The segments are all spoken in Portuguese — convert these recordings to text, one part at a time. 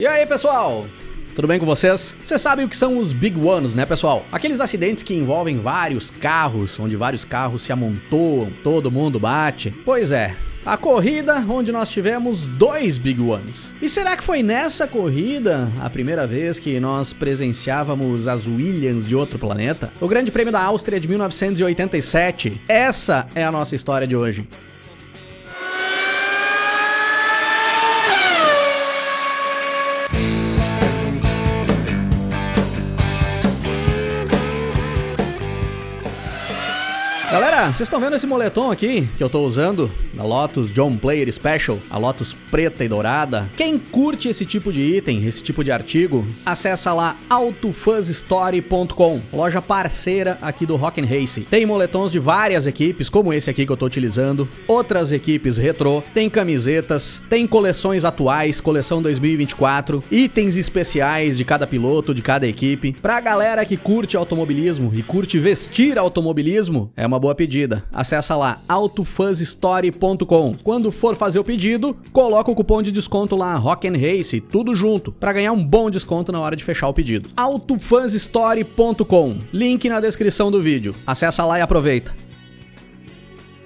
E aí, pessoal? Tudo bem com vocês? Vocês sabem o que são os Big Ones, né, pessoal? Aqueles acidentes que envolvem vários carros, onde vários carros se amontoam, todo mundo bate. Pois é, a corrida onde nós tivemos dois Big Ones. E será que foi nessa corrida a primeira vez que nós presenciávamos as Williams de outro planeta? O Grande Prêmio da Áustria de 1987. Essa é a nossa história de hoje. Galera, vocês estão vendo esse moletom aqui que eu tô usando? Da Lotus John Player Special, a Lotus preta e dourada. Quem curte esse tipo de item, esse tipo de artigo, acessa lá autofuzzstory.com, loja parceira aqui do Rock 'n' Race. Tem moletons de várias equipes, como esse aqui que eu tô utilizando, outras equipes retrô, tem camisetas, tem coleções atuais, coleção 2024, itens especiais de cada piloto, de cada equipe. Pra galera que curte automobilismo e curte vestir automobilismo, é uma boa pedida. Acessa lá autofuzzstory.com. Quando for fazer o pedido, coloca o cupom de desconto lá Rock 'n' Race, tudo junto, para ganhar um bom desconto na hora de fechar o pedido. autofuzzstory.com. Link na descrição do vídeo. Acessa lá e aproveita.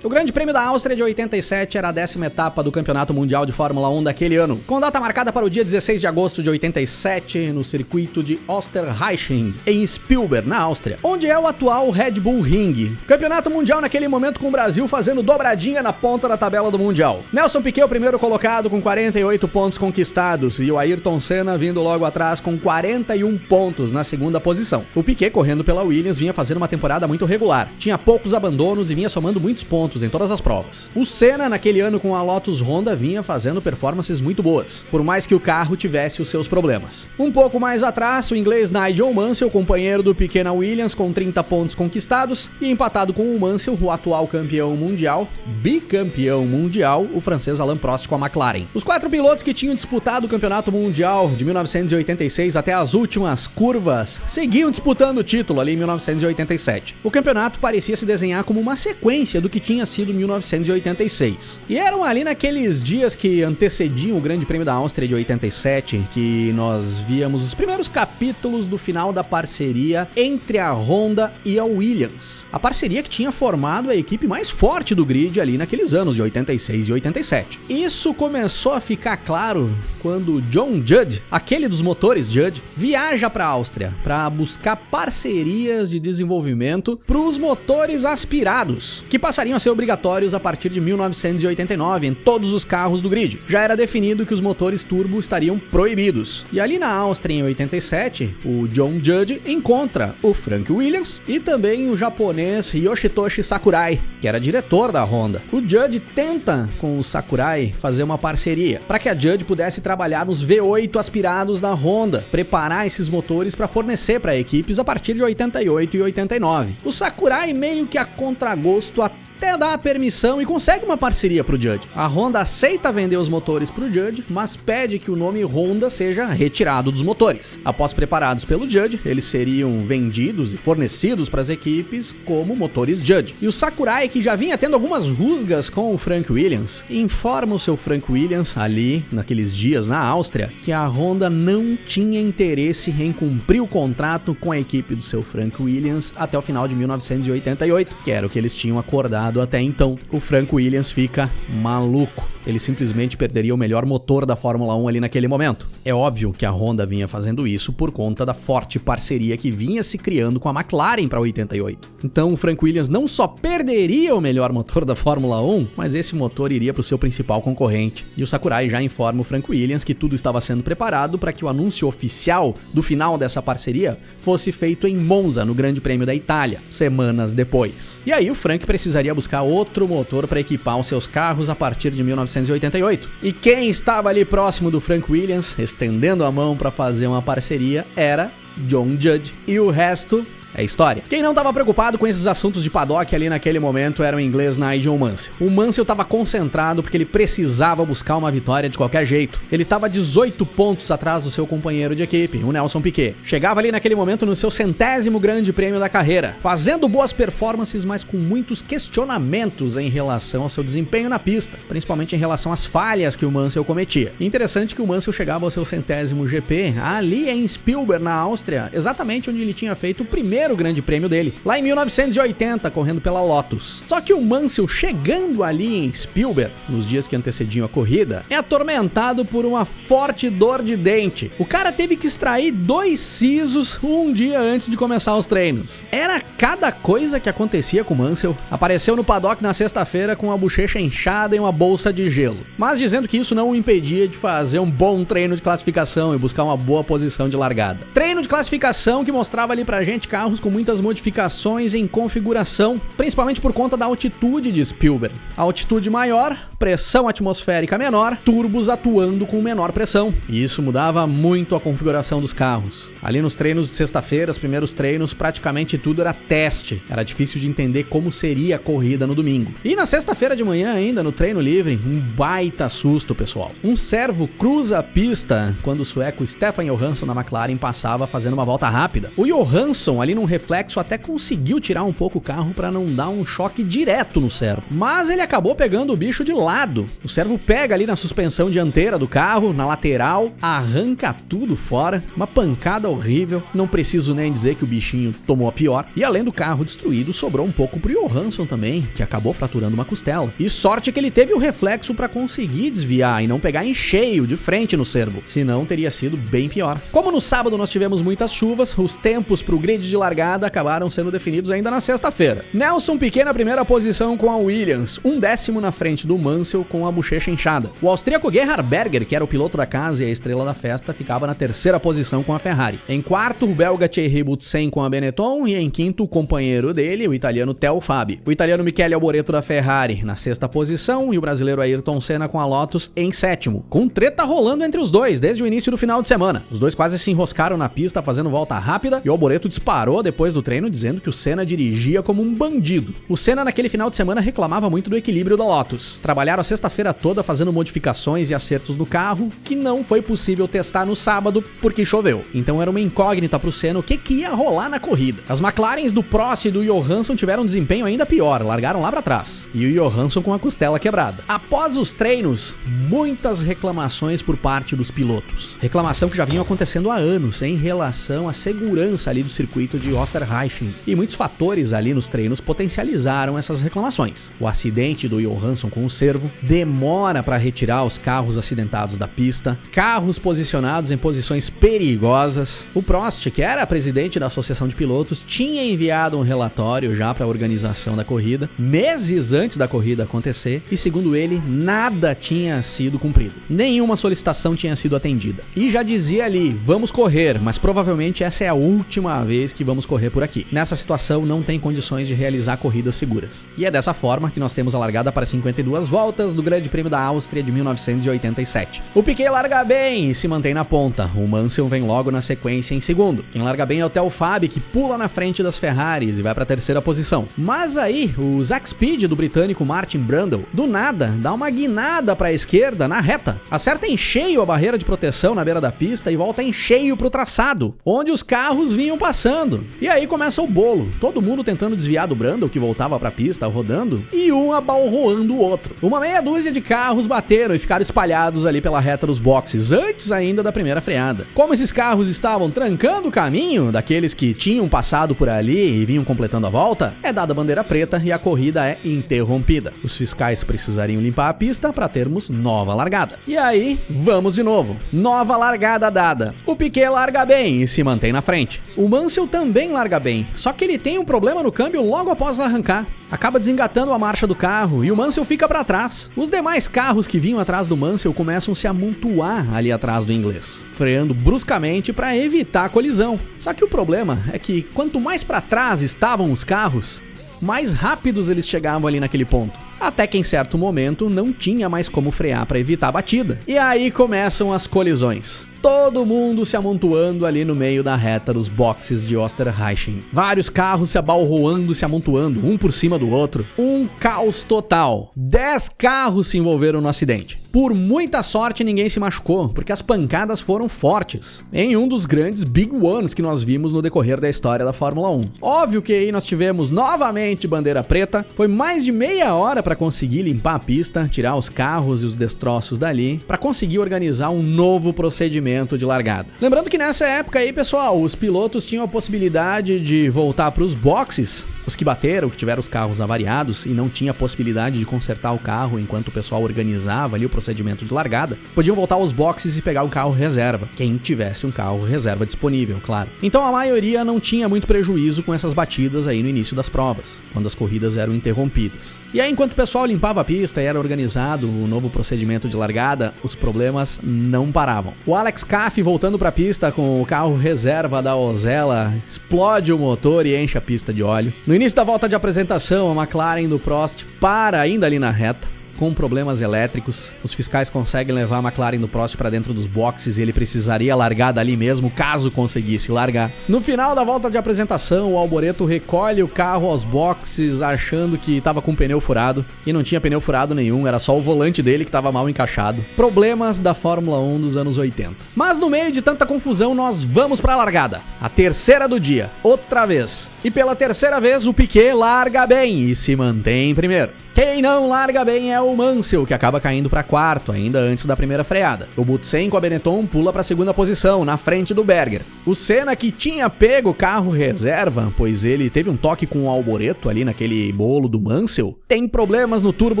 O Grande Prêmio da Áustria de 87 era a 10ª etapa do Campeonato Mundial de Fórmula 1 daquele ano, com data marcada para o dia 16 de agosto de 87 no circuito de Österreichin, em Spielberg, na Áustria, onde é o atual Red Bull Ring. Campeonato Mundial naquele momento com o Brasil fazendo dobradinha na ponta da tabela do Mundial. Nelson Piquet o primeiro colocado com 48 pontos conquistados e o Ayrton Senna vindo logo atrás com 41 pontos na segunda posição. O Piquet, correndo pela Williams, vinha fazendo uma temporada muito regular, tinha poucos abandonos e vinha somando muitos pontos em todas as provas. O Senna, naquele ano com a Lotus Honda, vinha fazendo performances muito boas, por mais que o carro tivesse os seus problemas. Um pouco mais atrás, o inglês Nigel Mansell, companheiro do Piquet na Williams, com 30 pontos conquistados, e empatado com o Mansell, o atual campeão mundial, bicampeão mundial, o francês Alain Prost com a McLaren. Os 4 pilotos que tinham disputado o Campeonato Mundial de 1986 até as últimas curvas seguiam disputando o título ali em 1987. O campeonato parecia se desenhar como uma sequência do que tinha sido 1986. E eram ali naqueles dias que antecediam o Grande Prêmio da Áustria de 87 que nós víamos os primeiros capítulos do final da parceria entre a Honda e a Williams. A parceria que tinha formado a equipe mais forte do grid ali naqueles anos de 86 e 87. Isso começou a ficar claro quando John Judd, aquele dos motores Judd, viaja para a Áustria para buscar parcerias de desenvolvimento para os motores aspirados, que passariam a ser obrigatórios a partir de 1989 em todos os carros do grid. Já era definido que os motores turbo estariam proibidos. E ali na Áustria em 87, o John Judd encontra o Frank Williams e também o japonês Yoshitoshi Sakurai, que era diretor da Honda. O Judd tenta com o Sakurai fazer uma parceria para que a Judd pudesse trabalhar nos V8 aspirados da Honda, preparar esses motores para fornecer para equipes a partir de 88 e 89. O Sakurai meio que a contragosto até dá a permissão e consegue uma parceria pro Judd. A Honda aceita vender os motores pro Judd, mas pede que o nome Honda seja retirado dos motores. Após preparados pelo Judd, eles seriam vendidos e fornecidos para as equipes como motores Judd. E o Sakurai, que já vinha tendo algumas rusgas com o Frank Williams, informa o seu Frank Williams ali, naqueles dias na Áustria, que a Honda não tinha interesse em cumprir o contrato com a equipe do seu Frank Williams até o final de 1988, que era o que eles tinham acordado até então. O Frank Williams fica maluco. Ele simplesmente perderia o melhor motor da Fórmula 1 ali naquele momento. É óbvio que a Honda vinha fazendo isso por conta da forte parceria que vinha se criando com a McLaren para 88. Então o Frank Williams não só perderia o melhor motor da Fórmula 1, mas esse motor iria para o seu principal concorrente. E o Sakurai já informa o Frank Williams que tudo estava sendo preparado para que o anúncio oficial do final dessa parceria fosse feito em Monza, no Grande Prêmio da Itália, semanas depois. E aí o Frank precisaria buscar outro motor para equipar os seus carros a partir de 1988. E quem estava ali próximo do Frank Williams, estendendo a mão para fazer uma parceria, era John Judd. E o resto é história. Quem não tava preocupado com esses assuntos de paddock ali naquele momento era o inglês Nigel Mansell. O Mansell tava concentrado porque ele precisava buscar uma vitória de qualquer jeito. Ele tava 18 pontos atrás do seu companheiro de equipe, o Nelson Piquet. Chegava ali naquele momento no seu 100º grande prêmio da carreira, fazendo boas performances, mas com muitos questionamentos em relação ao seu desempenho na pista, principalmente em relação às falhas que o Mansell cometia. Interessante que o Mansell chegava ao seu 100º GP ali em Spielberg, na Áustria, exatamente onde ele tinha feito o primeiro grande prêmio dele, lá em 1980, correndo pela Lotus. Só que o Mansell, chegando ali em Spielberg, nos dias que antecediam a corrida, é atormentado por uma forte dor de dente. O cara teve que extrair 2 sisos um dia antes de começar os treinos. Era cada coisa que acontecia com o Mansell. Apareceu no paddock na sexta-feira com a bochecha inchada e uma bolsa de gelo, mas dizendo que isso não o impedia de fazer um bom treino de classificação e buscar uma boa posição de largada. Treino de classificação que mostrava ali pra gente carros com muitas modificações em configuração, principalmente por conta da altitude de Spielberg. A altitude maior, pressão atmosférica menor, turbos atuando com menor pressão. E isso mudava muito a configuração dos carros. Ali nos treinos de sexta-feira, os primeiros treinos, praticamente tudo era teste. Era difícil de entender como seria a corrida no domingo. E na sexta-feira de manhã ainda, no treino livre, um baita susto, pessoal. Um servo cruza a pista quando o sueco Stefan Johansson na McLaren passava fazendo uma volta rápida. O Johansson, ali num reflexo, até conseguiu tirar um pouco o carro para não dar um choque direto no servo. Mas ele acabou pegando o bicho de lado. O servo pega ali na suspensão dianteira do carro, na lateral, arranca tudo fora. Uma pancada horrível. Não preciso nem dizer que o bichinho tomou a pior. E além do carro destruído, sobrou um pouco pro Johansson também, que acabou fraturando uma costela. E sorte que ele teve o reflexo para conseguir desviar e não pegar em cheio de frente no servo. Senão teria sido bem pior. Como no sábado nós tivemos muitas chuvas, os tempos pro grid de largada acabaram sendo definidos ainda na sexta-feira. Nelson Piquet na primeira posição com a Williams, 1º na frente do Mansell com a bochecha inchada. O austríaco Gerhard Berger, que era o piloto da casa e a estrela da festa, ficava na 3ª posição com a Ferrari. Em 4º, o belga Thierry Boutsen com a Benetton e em 5º, o companheiro dele, o italiano Theo Fabi. O italiano Michele Alboreto da Ferrari na 6ª posição e o brasileiro Ayrton Senna com a Lotus em 7º. Com treta rolando entre os dois desde o início do final de semana. Os dois quase se enroscaram na pista fazendo volta rápida e o Alboreto disparou depois do treino dizendo que o Senna dirigia como um bandido. O Senna naquele final de semana reclamava muito do equilíbrio da Lotus. Trabalharam a sexta-feira toda fazendo modificações e acertos no carro que não foi possível testar no sábado porque choveu. Então era uma incógnita pro Senna o que ia rolar na corrida. As McLarens do Prost e do Johansson tiveram um desempenho ainda pior, largaram lá pra trás. E o Johansson com a costela quebrada. Após os treinos, muitas reclamações por parte dos pilotos. Reclamação que já vinha acontecendo há anos em relação à segurança ali do circuito de Österreich. E muitos fatores ali nos treinos potencializaram essas reclamações. O acidente do Johansson com o servo, demora para retirar os carros acidentados da pista, carros posicionados em posições perigosas. O Prost, que era presidente da Associação de Pilotos, tinha enviado um relatório já para a organização da corrida, meses antes da corrida acontecer, e segundo ele, nada tinha sido cumprido. Nenhuma solicitação tinha sido atendida. E já dizia ali, vamos correr, mas provavelmente essa é a última vez que vamos correr por aqui. Nessa situação não tem condições de realizar corridas seguras. E é dessa forma que nós temos a largada para 52 voltas do Grande Prêmio da Áustria de 1987. O Piquet larga bem e se mantém na ponta. O Mansell vem logo na sequência em segundo. Quem larga bem é o Theo Fabi, que pula na frente das Ferraris e vai para a 3ª posição. Mas aí, o Zack Speed do britânico Martin Brundle, do nada, dá uma guinada para a esquerda na reta. Acerta em cheio a barreira de proteção na beira da pista e volta em cheio pro traçado, onde os carros vinham passando. E aí começa o bolo. Todo mundo tentando desviar do Brundle, que voltava para a pista rodando, e um abalroando o outro. Uma meia dúzia de carros bateram e ficaram espalhados ali pela reta dos boxes, antes ainda da primeira freada. Como esses carros estavam trancando o caminho daqueles que tinham passado por ali e vinham completando a volta, é dada a bandeira preta e a corrida é interrompida. Os fiscais precisariam limpar a pista para termos nova largada. E aí, vamos de novo. Nova largada dada. O Piquet larga bem e se mantém na frente. O Mansell também larga bem, só que ele tem um problema no câmbio logo após arrancar. Acaba desengatando a marcha do carro e o Mansell fica para trás. Os demais carros que vinham atrás do Mansell começam a se amontoar ali atrás do inglês, freando bruscamente para evitar a colisão. Só que o problema é que quanto mais para trás estavam os carros, mais rápidos eles chegavam ali naquele ponto. Até que em certo momento não tinha mais como frear para evitar a batida. E aí começam as colisões. todo mundo se amontoando ali no meio da reta dos boxes de Österreichin. Vários carros se abalroando, se amontoando, um por cima do outro. Um caos total. 10 carros se envolveram no acidente. Por muita sorte, ninguém se machucou, porque as pancadas foram fortes, em um dos grandes Big Ones que nós vimos no decorrer da história da Fórmula 1. Óbvio que aí nós tivemos novamente bandeira preta, foi mais de meia hora para conseguir limpar a pista, tirar os carros e os destroços dali, para conseguir organizar um novo procedimento de largada. Lembrando que nessa época aí, pessoal, os pilotos tinham a possibilidade de voltar para os boxes, os que bateram, que tiveram os carros avariados e não tinha a possibilidade de consertar o carro enquanto o pessoal organizava ali o procedimento de largada, podiam voltar aos boxes e pegar o carro reserva, quem tivesse um carro reserva disponível, claro. Então a maioria não tinha muito prejuízo com essas batidas aí no início das provas, quando as corridas eram interrompidas. E aí, enquanto o pessoal limpava a pista e era organizado o novo procedimento de largada, os problemas não paravam. O Alex Caff voltando para a pista com o carro reserva da Osella, explode o motor e enche a pista de óleo. No início da volta de apresentação, a McLaren do Prost para ainda ali na reta, com problemas elétricos. Os fiscais conseguem levar a McLaren do Prost para dentro dos boxes e ele precisaria largar dali mesmo, caso conseguisse largar. No final da volta de apresentação, o Alboreto recolhe o carro aos boxes, achando que estava com pneu furado, e não tinha pneu furado nenhum, era só o volante dele que estava mal encaixado. Problemas da Fórmula 1 dos anos 80. Mas no meio de tanta confusão, nós vamos para a largada. A terceira do dia, outra vez. E pela terceira vez, o Piquet larga bem e se mantém em primeiro. Quem não larga bem é o Mansell, que acaba caindo para quarto, ainda antes da primeira freada. O Butsen com a Benetton pula para a segunda posição, na frente do Berger. O Senna, que tinha pego o carro reserva, pois ele teve um toque com o Alboreto ali naquele bolo do Mansell, tem problemas no turbo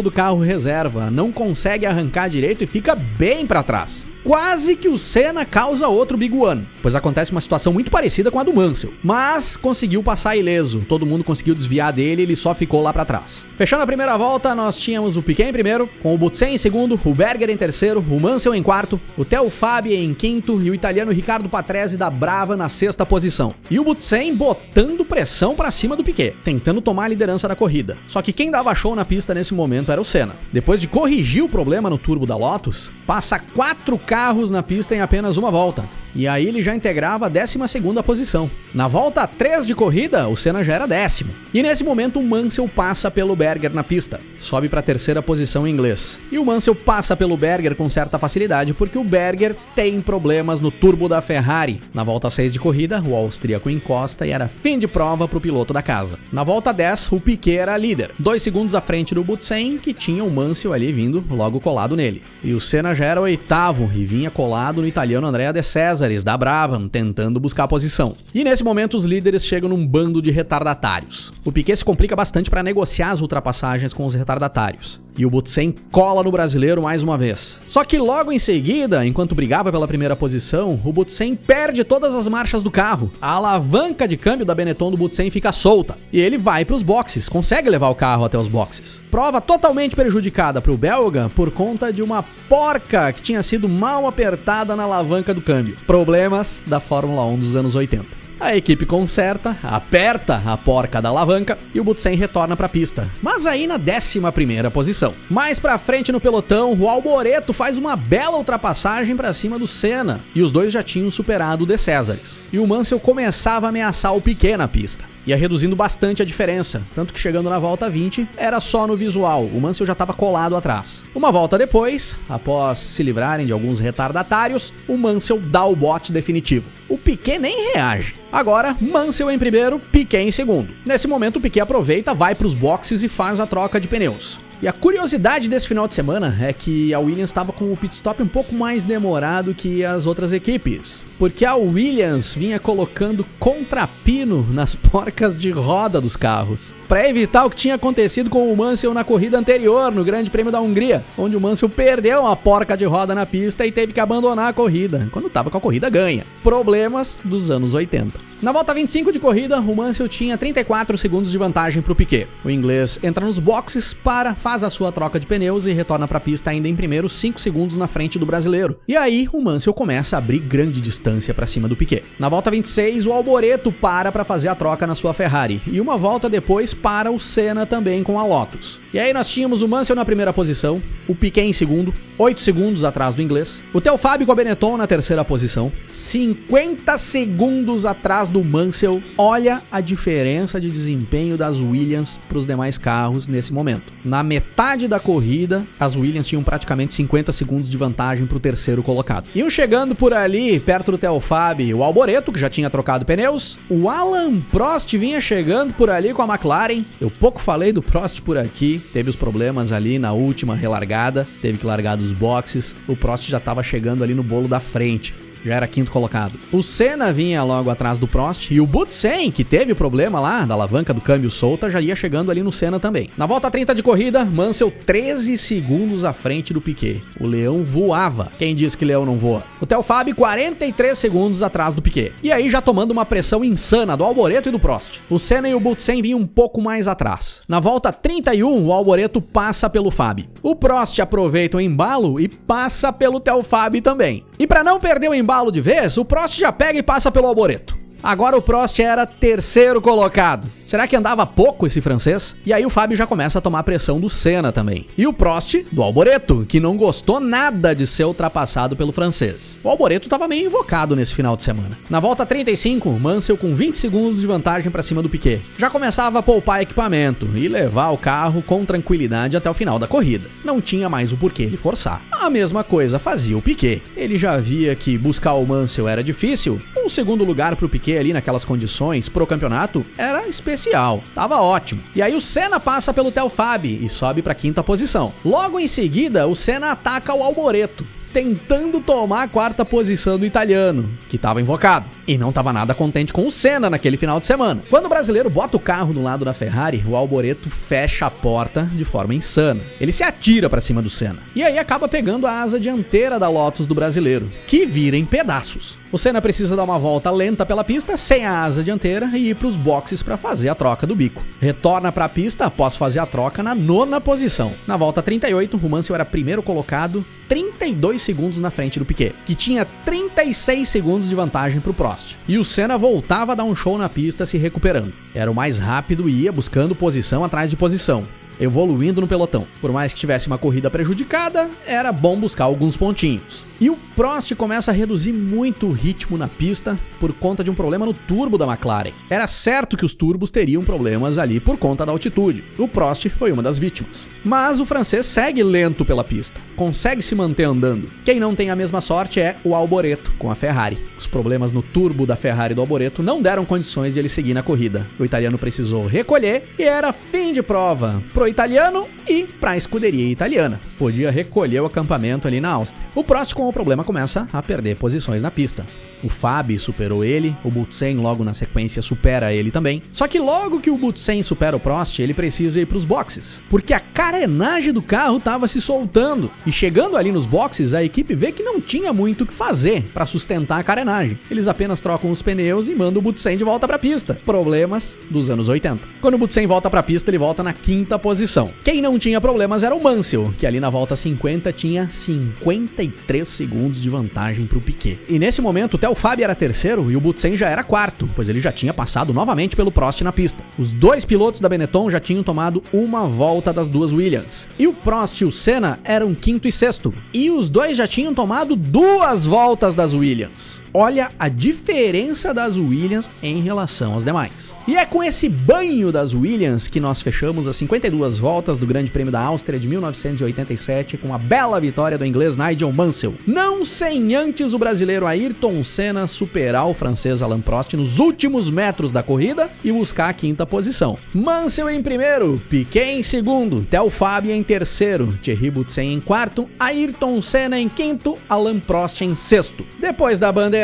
do carro reserva, não consegue arrancar direito e fica bem para trás. Quase que o Senna causa outro Big One, pois acontece uma situação muito parecida com a do Mansell, mas conseguiu passar ileso, todo mundo conseguiu desviar dele, ele só ficou lá para trás. Fechando a primeira volta, nós tínhamos o Piquet em primeiro, com o Butsen em segundo, o Berger em terceiro, o Mansell em quarto, o Theo Fabi em quinto e o italiano Riccardo Patrese da Brava na sexta posição. E o Butsen botando pressão para cima do Piquet, tentando tomar a liderança da corrida. Só que quem dava show na pista nesse momento era o Senna. Depois de corrigir o problema no turbo da Lotus, passa 4 carros na pista em apenas uma volta. E aí ele já integrava a 12ª posição. Na volta 3 de corrida, o Senna já era 10º. E nesse momento o Mansell passa pelo Berger na pista. Sobe para a 3ª posição em inglês. E o Mansell passa pelo Berger com certa facilidade, porque o Berger tem problemas no turbo da Ferrari. Na volta 6 de corrida, o austríaco encosta e era fim de prova para o piloto da casa. Na volta 10, o Piquet era líder. 2 segundos à frente do Butsen, que tinha o Mansell ali vindo logo colado nele. E o Senna já era 8º e vinha colado no italiano Andrea De Cesaris da Brabham, tentando buscar a posição. E nesse momento os líderes chegam num bando de retardatários. O Piquet se complica bastante para negociar as ultrapassagens com os retardatários. E o Butsen cola no brasileiro mais uma vez. Só que logo em seguida, enquanto brigava pela primeira posição, o Butsen perde todas as marchas do carro. A alavanca de câmbio da Benetton do Butsen fica solta. E ele vai para os boxes, consegue levar o carro até os boxes. Prova totalmente prejudicada para o belga por conta de uma porca que tinha sido mal apertada na alavanca do câmbio. Problemas da Fórmula 1 dos anos 80. A equipe conserta, aperta a porca da alavanca e o Butsen retorna para a pista, mas aí na 11ª posição. Mais pra frente no pelotão, o Alboreto faz uma bela ultrapassagem para cima do Senna e os dois já tinham superado o De Cesaris. E o Mansell começava a ameaçar o Piquet na pista. Ia reduzindo bastante a diferença, tanto que chegando na volta 20, era só no visual, o Mansell já estava colado atrás. Uma volta depois, após se livrarem de alguns retardatários, o Mansell dá o bote definitivo. O Piquet nem reage. Agora, Mansell em primeiro, Piquet em segundo. Nesse momento, o Piquet aproveita, vai para os boxes e faz a troca de pneus. E a curiosidade desse final de semana é que a Williams estava com o pit stop um pouco mais demorado que as outras equipes, porque a Williams vinha colocando contrapino nas porcas de roda dos carros, para evitar o que tinha acontecido com o Mansell na corrida anterior, no Grande Prêmio da Hungria, onde o Mansell perdeu uma porca de roda na pista e teve que abandonar a corrida, quando estava com a corrida ganha. Problemas dos anos 80. Na volta 25 de corrida, o Mansell tinha 34 segundos de vantagem para o Piquet. O inglês entra nos boxes, faz a sua troca de pneus e retorna para a pista ainda em primeiro, 5 segundos na frente do brasileiro. E aí, o Mansell começa a abrir grande distância distância para cima do Piquet. Na volta 26, o Alboreto para fazer a troca na sua Ferrari. E uma volta depois para o Senna também com a Lotus. E aí nós tínhamos o Mansell na primeira posição, o Piquet em segundo, 8 segundos atrás do inglês. O Theophable com a Benetton na terceira posição, 50 segundos atrás do Mansell. Olha a diferença de desempenho das Williams para os demais carros nesse momento. Na metade da corrida, as Williams tinham praticamente 50 segundos de vantagem para o terceiro colocado. Iam chegando por ali, perto do Theophable, o Alboreto, que já tinha trocado pneus. O Alain Prost vinha chegando por ali com a McLaren. Eu pouco falei do Prost por aqui. Teve os problemas ali na última relargada, teve que largar dos boxes. O Prost já estava chegando ali no bolo da frente. Já era quinto colocado. O Senna vinha logo atrás do Prost e o Butsen, que teve o problema lá da alavanca do câmbio solta, já ia chegando ali no Senna também. Na volta 30 de corrida, Mansell 13 segundos à frente do Piquet. O Leão voava. Quem disse que Leão não voa? O Theophable 43 segundos atrás do Piquet. E aí já tomando uma pressão insana do Alboreto e do Prost. O Senna e o Butsen vinham um pouco mais atrás. Na volta 31, o Alboreto passa pelo Fabi. O Prost aproveita o embalo e passa pelo Theophable também. E para não perder o embalo de vez, o Prost já pega e passa pelo Alboreto. Agora o Prost era terceiro colocado. Será que andava pouco esse francês? E aí o Fábio já começa a tomar pressão do Senna também. E o Prost do Alboreto, que não gostou nada de ser ultrapassado pelo francês. O Alboreto estava meio invocado nesse final de semana. Na volta 35, Mansell com 20 segundos de vantagem para cima do Piquet. Já começava a poupar equipamento e levar o carro com tranquilidade até o final da corrida. Não tinha mais o porquê ele forçar. A mesma coisa fazia o Piquet. Ele já via que buscar o Mansell era difícil. Um segundo lugar para o Piquet ali naquelas condições pro campeonato era especial, tava ótimo. E aí o Senna passa pelo Theophable e sobe pra quinta posição. Logo em seguida, o Senna ataca o Alboreto, tentando tomar a quarta posição do italiano, que estava invocado. E não estava nada contente com o Senna naquele final de semana. Quando o brasileiro bota o carro no lado da Ferrari, o Alboreto fecha a porta de forma insana. Ele se atira para cima do Senna. E aí acaba pegando a asa dianteira da Lotus do brasileiro, que vira em pedaços. O Senna precisa dar uma volta lenta pela pista, sem a asa dianteira, e ir para os boxes para fazer a troca do bico. Retorna para a pista após fazer a troca na nona posição. Na volta 38, o Mansell era primeiro colocado, 32 segundos na frente do Piquet, que tinha 36 segundos de vantagem para o Prost. E o Senna voltava a dar um show na pista se recuperando. Era o mais rápido e ia buscando posição atrás de posição, evoluindo no pelotão. Por mais que tivesse uma corrida prejudicada, era bom buscar alguns pontinhos. E o Prost começa a reduzir muito o ritmo na pista por conta de um problema no turbo da McLaren. Era certo que os turbos teriam problemas ali por conta da altitude. O Prost foi uma das vítimas. Mas o francês segue lento pela pista, consegue se manter andando. Quem não tem a mesma sorte é o Alboreto com a Ferrari. Os problemas no turbo da Ferrari do Alboreto não deram condições de ele seguir na corrida. O italiano precisou recolher e era fim de prova pro italiano e pra escuderia italiana. Podia recolher o acampamento ali na Áustria. O Prost com o problema começa a perder posições na pista. O Fabi superou ele, o Butsen logo na sequência supera ele também. Só que logo que o Butsen supera o Prost, ele precisa ir para os boxes, porque a carenagem do carro estava se soltando. E chegando ali nos boxes, a equipe vê que não tinha muito o que fazer para sustentar a carenagem. Eles apenas trocam os pneus e mandam o Butsen de volta para a pista. Problemas dos anos 80. Quando o Butsen volta para a pista, ele volta na quinta posição. Quem não tinha problemas era o Mansell, que ali na volta 50 tinha 53 segundos de vantagem para o Piquet. E nesse momento, o Fábio era terceiro e o Butsen já era quarto, pois ele já tinha passado novamente pelo Prost na pista. Os dois pilotos da Benetton já tinham tomado uma volta das duas Williams. E o Prost e o Senna eram quinto e sexto. E os dois já tinham tomado 2 voltas das Williams. Olha a diferença das Williams em relação às demais. E é com esse banho das Williams que nós fechamos as 52 voltas do Grande Prêmio da Áustria de 1987 com a bela vitória do inglês Nigel Mansell. Não sem antes o brasileiro Ayrton Senna superar o francês Alain Prost nos últimos metros da corrida e buscar a quinta posição. Mansell em primeiro, Piquet em segundo, Theophable em terceiro, Thierry Butsen em quarto, Ayrton Senna em quinto, Alain Prost em sexto. Depois da bandeirada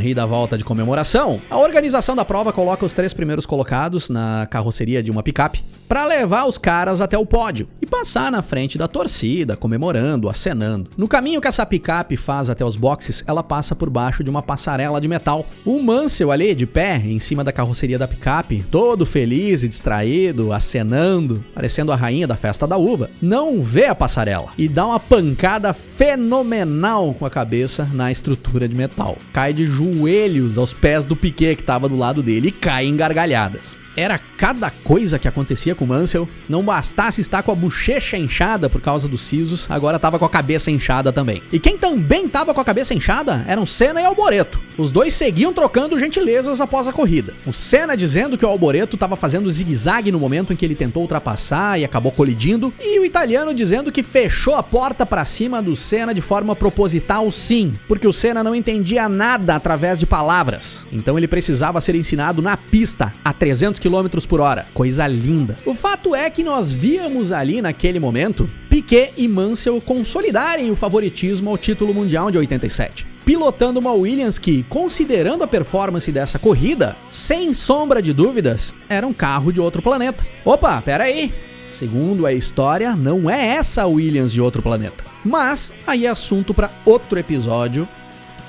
e da volta de comemoração, a organização da prova coloca os 3 primeiros colocados na carroceria de uma picape para levar os caras até o pódio e passar na frente da torcida, comemorando, acenando. No caminho que essa picape faz até os boxes, ela passa por baixo de uma passarela de metal. O Mansell ali, de pé, em cima da carroceria da picape, todo feliz e distraído, acenando, parecendo a rainha da festa da uva, não vê a passarela e dá uma pancada fenomenal com a cabeça na estrutura de metal. Cai de joelhos aos pés do Piquet que estava do lado dele e cai em gargalhadas. Era cada coisa que acontecia com o Mansell. Não bastasse estar com a bochecha inchada por causa dos sisos, agora tava com a cabeça inchada também. E quem também tava com a cabeça inchada eram Senna e Alboreto. Os dois seguiam trocando gentilezas após a corrida. O Senna dizendo que o Alboreto tava fazendo zigue-zague no momento em que ele tentou ultrapassar e acabou colidindo, e o italiano dizendo que fechou a porta pra cima do Senna de forma proposital, sim, porque o Senna não entendia nada através de palavras. Então ele precisava ser ensinado na pista a 300 km por hora. Coisa linda. O fato é que nós víamos ali naquele momento Piquet e Mansell consolidarem o favoritismo ao título mundial de 87. Pilotando uma Williams que, considerando a performance dessa corrida, sem sombra de dúvidas, era um carro de outro planeta. Opa, pera aí. Segundo a história, não é essa a Williams de outro planeta. Mas aí é assunto para outro episódio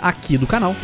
aqui do canal.